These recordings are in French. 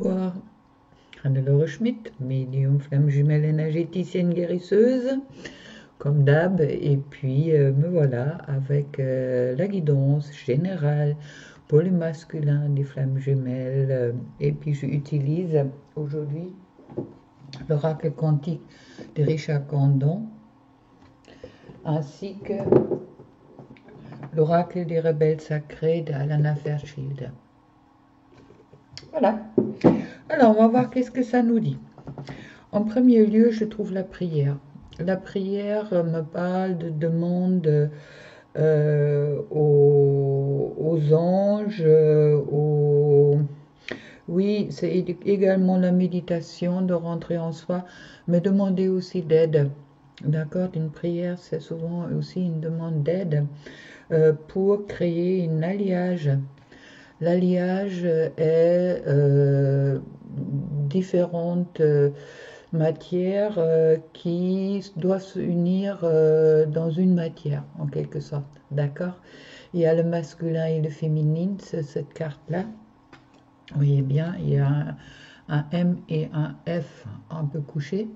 Bonsoir, Anne-Laure Schmitt, médium flamme jumelle énergéticienne guérisseuse, comme d'hab, et puis me voilà avec la guidance générale pour le masculin des flammes jumelles, et puis j'utilise aujourd'hui l'oracle quantique de Richard Candon, ainsi que l'oracle des rebelles sacrés d'Alana Fairchild. Voilà. Alors, on va voir qu'est-ce que ça nous dit. En premier lieu, je trouve la prière. La prière me parle de demande aux anges, oui, c'est également la méditation, de rentrer en soi, mais demander aussi d'aide. D'accord, une prière, c'est souvent aussi une demande d'aide pour créer un alliage. L'alliage est différentes matières qui doivent se unir dans une matière, en quelque sorte. D'accord? Il y a le masculin et le féminin, c'est cette carte-là. Vous voyez bien, il y a un M et un F un peu couchés.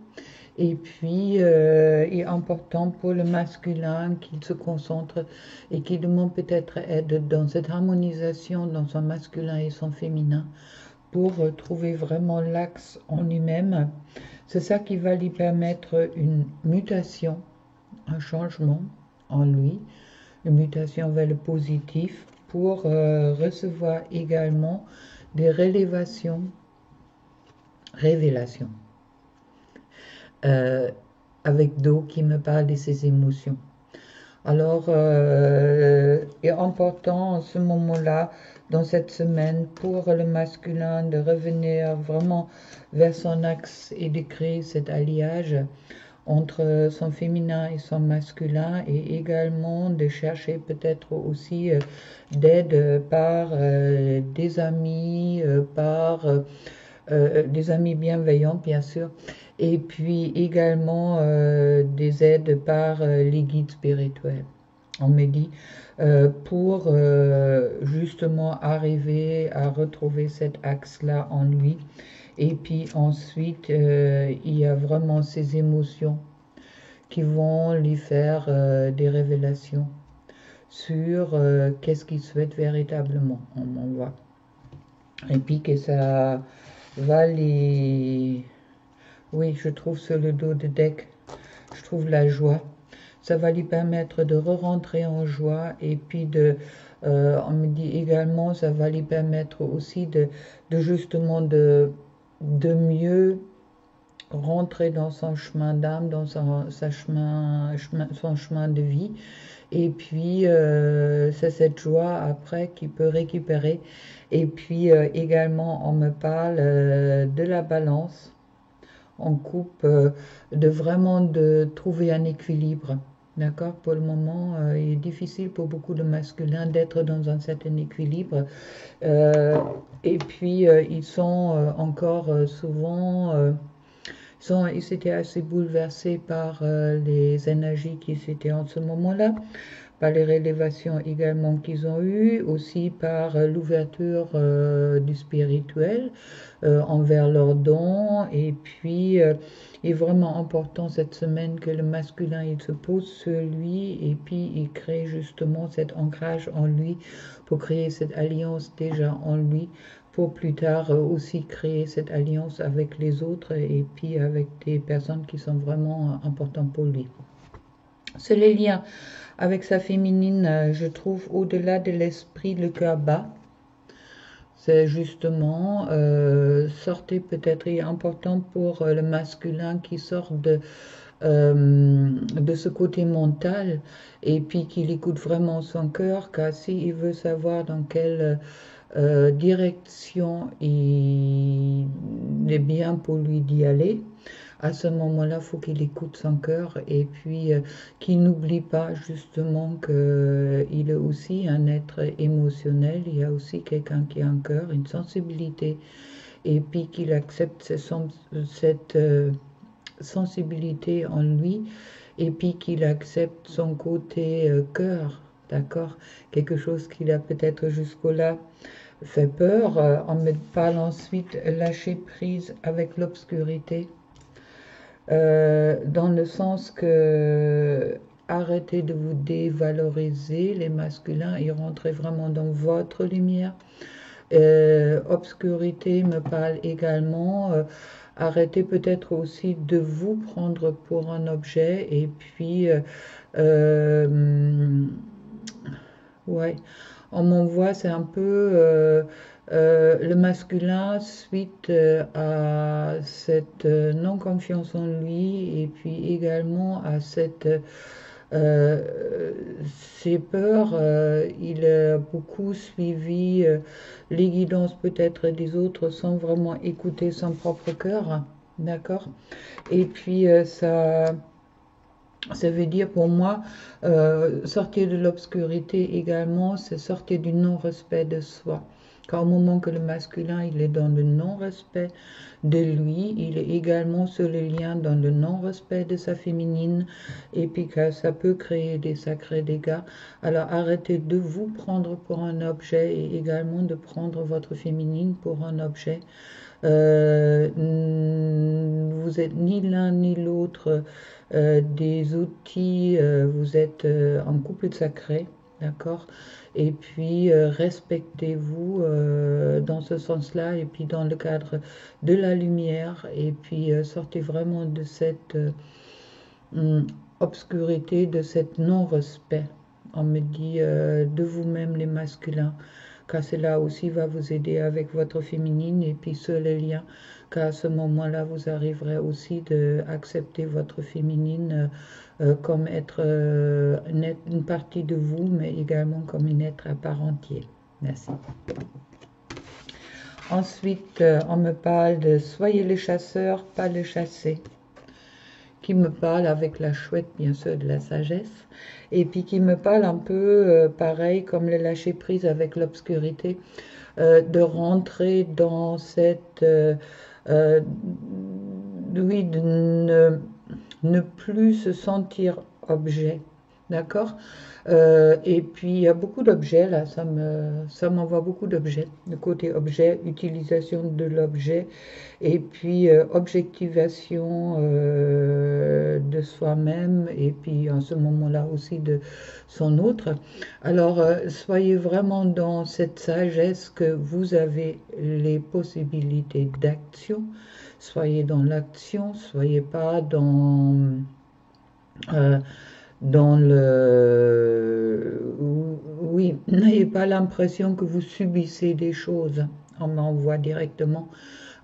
Et puis, il est important pour le masculin qu'il se concentre et qu'il demande peut-être aide dans cette harmonisation dans son masculin et son féminin pour trouver vraiment l'axe en lui-même. C'est ça qui va lui permettre une mutation, un changement en lui, une mutation vers le positif pour recevoir également des révélations. Avec Do qui me parle de ses émotions. Alors, il est important en ce moment-là, dans cette semaine, pour le masculin de revenir vraiment vers son axe et de créer cet alliage entre son féminin et son masculin, et également de chercher peut-être aussi d'aide par des amis, par des amis bienveillants, bien sûr, et puis également des aides par les guides spirituels. On me dit pour justement arriver à retrouver cet axe-là en lui. Et puis ensuite, il y a vraiment ces émotions qui vont lui faire des révélations sur qu'est-ce qu'il souhaite véritablement. On voit. Et puis que ça va les... Oui, je trouve sur le dos de deck, je trouve la joie. Ça va lui permettre de re-rentrer en joie, et puis on me dit également, ça va lui permettre aussi de justement de mieux rentrer dans son chemin d'âme, dans son chemin de vie. Et puis, c'est cette joie après qui peut récupérer. Et puis, également, on me parle de la balance en coupe, de vraiment de trouver un équilibre. D'accord? Pour le moment, il est difficile pour beaucoup de masculins d'être dans un certain équilibre. Et puis, ils sont encore souvent... ils étaient assez bouleversés par les énergies qui étaient en ce moment-là, par les révélations également qu'ils ont eues, aussi par l'ouverture du spirituel envers leurs dons. Et puis, il est vraiment important cette semaine que le masculin il se pose sur lui, et puis il crée justement cet ancrage en lui pour créer cette alliance déjà en lui, pour plus tard aussi créer cette alliance avec les autres et puis avec des personnes qui sont vraiment importantes pour lui. C'est les liens avec sa féminine, je trouve, au-delà de l'esprit, le cœur bas. C'est justement sortir peut-être, il est important pour le masculin qui sort de ce côté mental, et puis qu'il écoute vraiment son cœur, car s'il veut savoir dans quelle direction il est bien pour lui d'y aller, à ce moment-là, il faut qu'il écoute son cœur, et puis qu'il n'oublie pas justement qu'il est aussi un être émotionnel, il y a aussi quelqu'un qui a un cœur, une sensibilité, et puis qu'il accepte cette sensibilité en lui, et puis qu'il accepte son côté cœur, d'accord, quelque chose qu'il a peut-être jusqu'au-là fait peur. On me parle ensuite lâcher prise avec l'obscurité, dans le sens que arrêtez de vous dévaloriser les masculins et rentrez vraiment dans votre lumière. Obscurité me parle également. Arrêtez peut-être aussi de vous prendre pour un objet et puis ouais, on m'envoie, c'est un peu le masculin suite à cette non-confiance en lui et puis également à cette ses peurs. Il a beaucoup suivi les guidances peut-être des autres sans vraiment écouter son propre cœur, d'accord? Et puis ça veut dire pour moi, sortir de l'obscurité également, c'est sortir du non-respect de soi. Car au moment que le masculin, il est dans le non-respect de lui, il est également sur le lien dans le non-respect de sa féminine, et puis que ça peut créer des sacrés dégâts. Alors arrêtez de vous prendre pour un objet et également de prendre votre féminine pour un objet. Vous êtes ni l'un ni l'autre des outils, vous êtes en couple sacré, d'accord? Et puis respectez-vous dans ce sens-là, et puis dans le cadre de la lumière, et puis sortez vraiment de cette obscurité, de cet non-respect. On me dit de vous-même les masculins, car cela aussi va vous aider avec votre féminine et puis sur les liens, car à ce moment-là, vous arriverez aussi à accepter votre féminine comme être une partie de vous, mais également comme un être à part entière. Merci. Ensuite, on me parle de soyez les chasseurs, pas les chassés, qui me parle avec la chouette, bien sûr, de la sagesse, et puis qui me parle un peu pareil comme le lâcher prise avec l'obscurité, de rentrer dans cette oui, de ne plus se sentir objet, d'accord? Et puis il y a beaucoup d'objets là, ça m'envoie beaucoup d'objets, le côté objet, utilisation de l'objet, et puis objectivation de soi-même, et puis en ce moment-là aussi de son autre. Alors soyez vraiment dans cette sagesse que vous avez les possibilités d'action. Soyez dans l'action, soyez pas euh, dans le... Oui, n'ayez pas l'impression que vous subissez des choses. On m'envoie directement.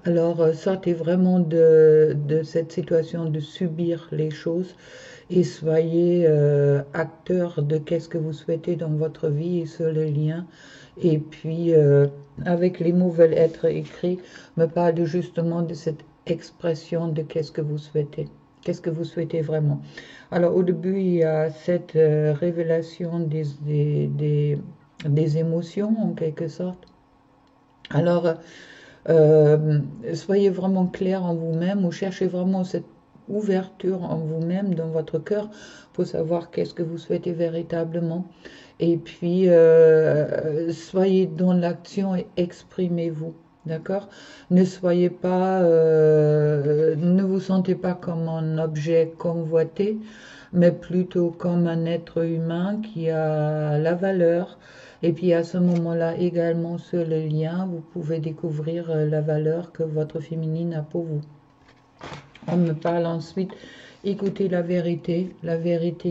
Alors, sortez vraiment de cette situation de subir les choses et soyez acteur de qu'est-ce que vous souhaitez dans votre vie et sur le lien. Et puis, avec les mots veulent être écrits, me parle justement de cette expression de qu'est-ce que vous souhaitez. Qu'est-ce que vous souhaitez vraiment? Alors, au début, il y a cette révélation des émotions, en quelque sorte. Alors, soyez vraiment clair en vous-même ou cherchez vraiment cette ouverture en vous-même, dans votre cœur, pour savoir qu'est-ce que vous souhaitez véritablement. Et puis, soyez dans l'action et exprimez-vous. D'accord? Ne soyez pas, ne vous sentez pas comme un objet convoité, mais plutôt comme un être humain qui a la valeur. Et puis à ce moment-là également sur le lien, vous pouvez découvrir la valeur que votre féminine a pour vous. On me parle ensuite, écoutez la vérité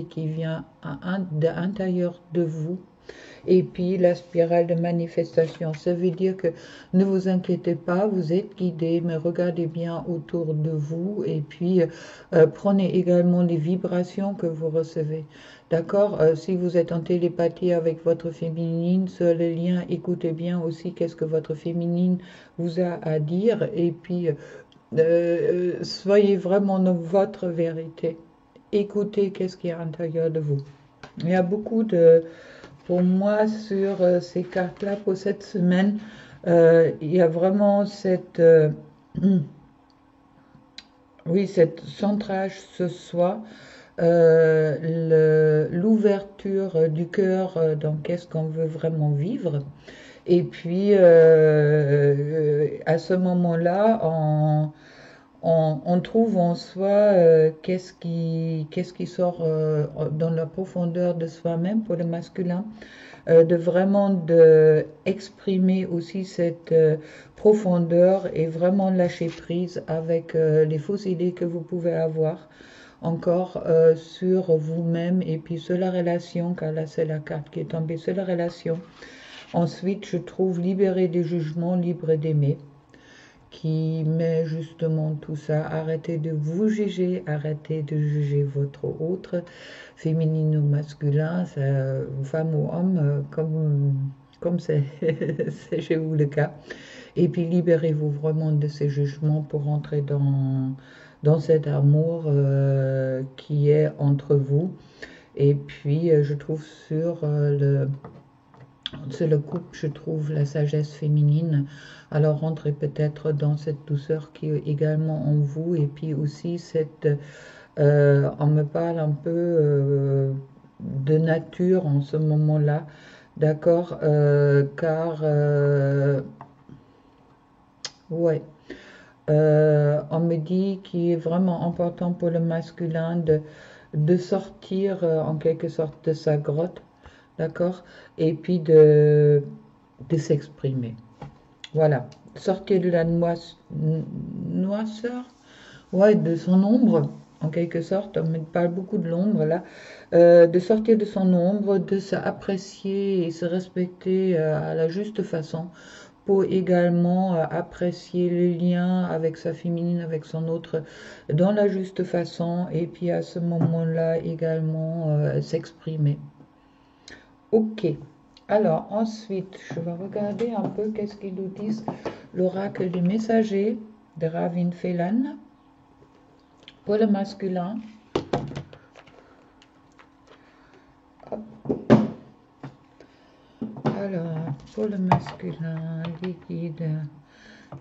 qui vient de l'intérieur de vous. Et puis la spirale de manifestation, ça veut dire que ne vous inquiétez pas, vous êtes guidé, mais regardez bien autour de vous et puis prenez également les vibrations que vous recevez. D'accord? Si vous êtes en télépathie avec votre féminine, sur le lien, écoutez bien aussi qu'est-ce que votre féminine vous a à dire et puis soyez vraiment dans votre vérité. Écoutez qu'est-ce qu'il y a à l'intérieur de vous. Il y a beaucoup pour moi, sur ces cartes-là, pour cette semaine, il y a vraiment cette, oui, cette centrage ce soir, l'ouverture du cœur dans qu'est-ce qu'on veut vraiment vivre. Et puis, à ce moment-là, on trouve en soi qu'est-ce qui sort dans la profondeur de soi-même pour le masculin, de vraiment exprimer aussi cette profondeur et vraiment lâcher prise avec les fausses idées que vous pouvez avoir encore sur vous-même et puis sur la relation, car là c'est la carte qui est tombée sur la relation. Ensuite, je trouve libérer des jugements, libre d'aimer, qui met justement tout ça. Arrêtez de vous juger, arrêtez de juger votre autre, féminine ou masculin, femme ou homme, comme c'est c'est chez vous le cas. Et puis libérez-vous vraiment de ces jugements pour entrer dans cet amour qui est entre vous. Et puis, je trouve sur le couple, je trouve la sagesse féminine. Alors rentrez peut-être dans cette douceur qui est également en vous. Et puis aussi, on me parle un peu de nature en ce moment-là. D'accord, car ouais, on me dit qu'il est vraiment important pour le masculin de sortir en quelque sorte de sa grotte, d'accord, et puis de s'exprimer. Voilà, sortir de la noirceur, ouais, de son ombre, en quelque sorte, on me parle beaucoup de l'ombre là, de sortir de son ombre, de s'apprécier et se respecter à la juste façon, pour également apprécier le lien avec sa féminine, avec son autre, dans la juste façon, et puis à ce moment-là également s'exprimer. Ok. Alors ensuite, je vais regarder un peu qu'est-ce qu'ils nous disent l'oracle du messager de Ravin Phelan pour le masculin. Hop. Alors, pour le masculin, les guides,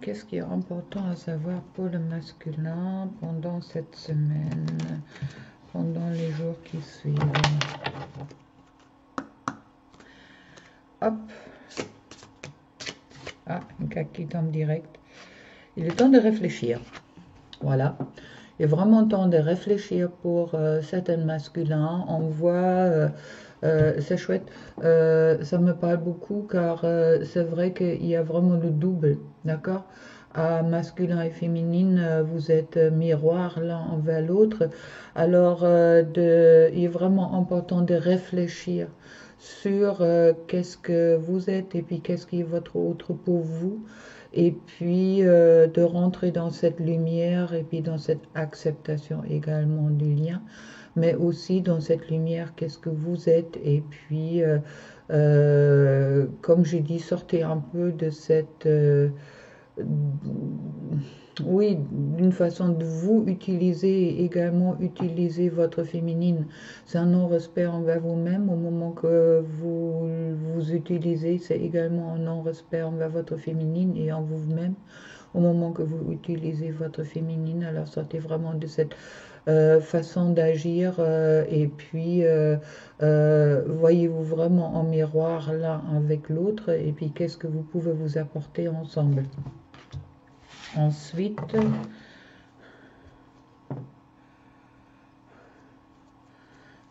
qu'est-ce qui est important à savoir pour le masculin pendant cette semaine, pendant les jours qui suivent? Hop. Ah, une carte qui tombe direct. Il est temps de réfléchir. Voilà. Il est vraiment temps de réfléchir pour certains masculins. On voit, c'est chouette, ça me parle beaucoup car c'est vrai qu'il y a vraiment le double, d'accord? À masculin et féminine, vous êtes miroir l'un envers l'autre. Alors, il est vraiment important de réfléchir sur qu'est-ce que vous êtes et puis qu'est-ce qui est votre autre pour vous. Et puis de rentrer dans cette lumière et puis dans cette acceptation également du lien, mais aussi dans cette lumière, qu'est-ce que vous êtes. Et puis, comme j'ai dit, sortez un peu de cette oui, d'une façon de vous utiliser et également utiliser votre féminine. C'est un non-respect envers vous-même au moment que vous vous utilisez. C'est également un non-respect envers votre féminine et en vous-même au moment que vous utilisez votre féminine. Alors sortez vraiment de cette façon d'agir et puis voyez-vous vraiment en miroir l'un avec l'autre et puis qu'est-ce que vous pouvez vous apporter ensemble. Ensuite,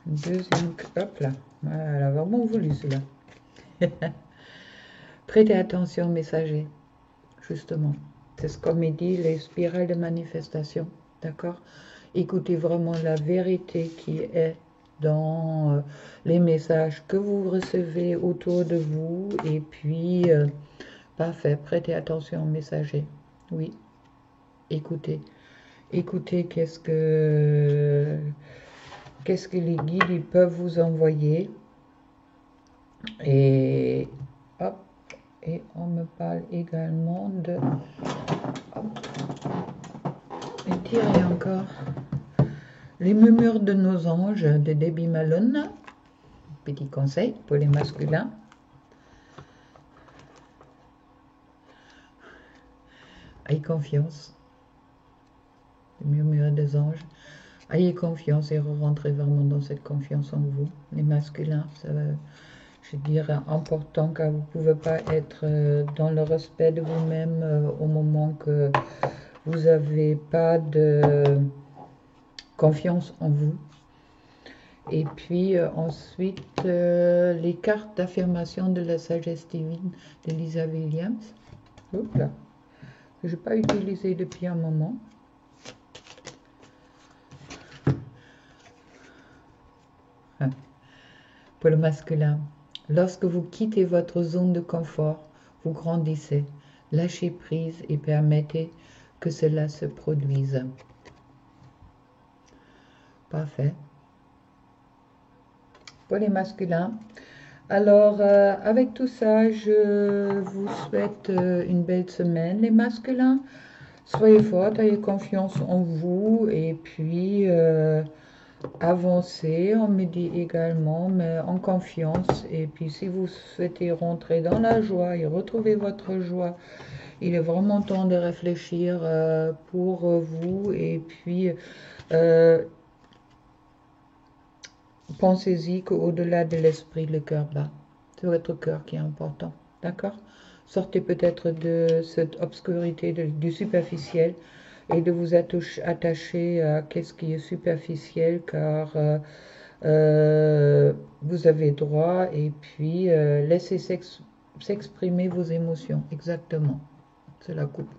deuxième, hop là, voilà, elle a vraiment voulu cela. Prêtez attention, messager, justement. C'est ce qu'on me dit, les spirales de manifestation, d'accord? Écoutez vraiment la vérité qui est dans les messages que vous recevez autour de vous. Et puis, parfait, prêtez attention, messager. Oui, écoutez. Écoutez, qu'est-ce que les guides ils peuvent vous envoyer. Et hop, et on me parle également de hop, et tirez encore les murmures de nos anges de Debbie Malone. Petit conseil pour les masculins. Ayez confiance. Les murmures des anges. Ayez confiance et rentrez vraiment dans cette confiance en vous. Les masculins, je dirais, important, car vous ne pouvez pas être dans le respect de vous-même au moment que vous n'avez pas de confiance en vous. Et puis ensuite, les cartes d'affirmation de la sagesse divine d'Elisa Williams. Oups là, que je n'ai pas utilisé depuis un moment. Pour le masculin, lorsque vous quittez votre zone de confort, vous grandissez, lâchez prise et permettez que cela se produise. Parfait. Pour les masculins, alors avec tout ça, je vous souhaite une belle semaine. Les masculins, soyez forts, ayez confiance en vous et puis avancez, on me dit également, mais en confiance. Et puis si vous souhaitez rentrer dans la joie et retrouver votre joie, il est vraiment temps de réfléchir pour vous. Et puis pensez-y qu'au-delà de l'esprit, le cœur bat. C'est votre cœur qui est important. D'accord? Sortez peut-être de cette obscurité du superficiel et de vous attacher à ce qui est superficiel, car vous avez droit, et puis laissez s'exprimer vos émotions. Exactement, c'est la coupe.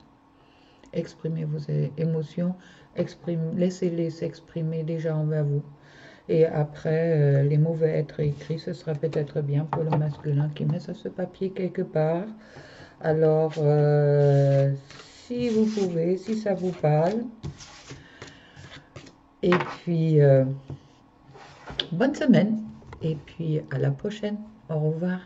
Exprimez vos émotions, laissez-les s'exprimer déjà envers vous. Et après, les mots vont être écrits, ce sera peut-être bien pour le masculin qui met ça sur papier quelque part. Alors, si vous pouvez, si ça vous parle. Et puis, bonne semaine. Et puis, à la prochaine. Au revoir.